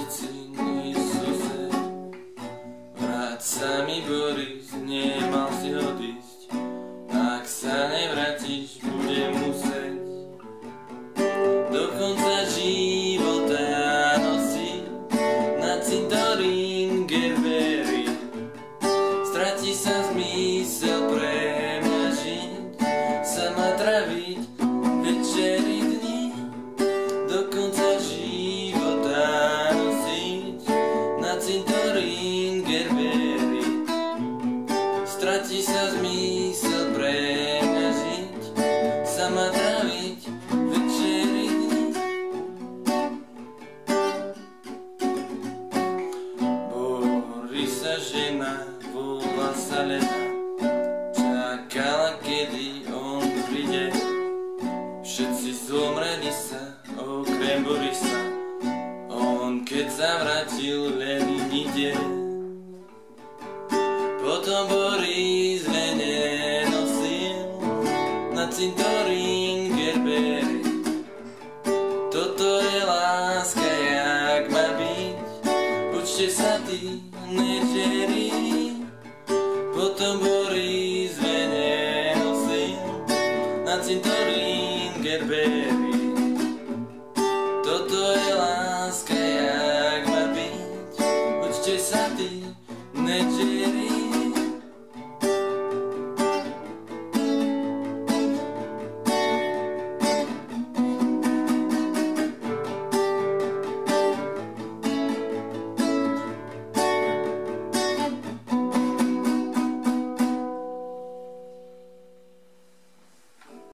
Matici, Isuse, vráť sa mi, Boris, nemal si odísť. Ak sa nevrátiš, budem musieť do konca života nosiť na cintorín gerbery. Stratí sa zmysel pre mňa žiť, sama traviť večery dni, do konca života nosiť na cintorín gerbery. Stratí sa zmysel pre mňa žiť, sama traviť večery dni. Borisa žena, volá sa Lena, čakala, kedy on príde. Všetci zomreli sa, okrem Borisa, on keď sa vrátil, len ide. Potom Boris Lene nosil na cintorín gerbery. Toto je láska, jak má byť, učte sa tí nečeri. Potom Boris Lene nosil na cintorín gerbery. Toto je láska, jak má byť, učte sa tí nečeri.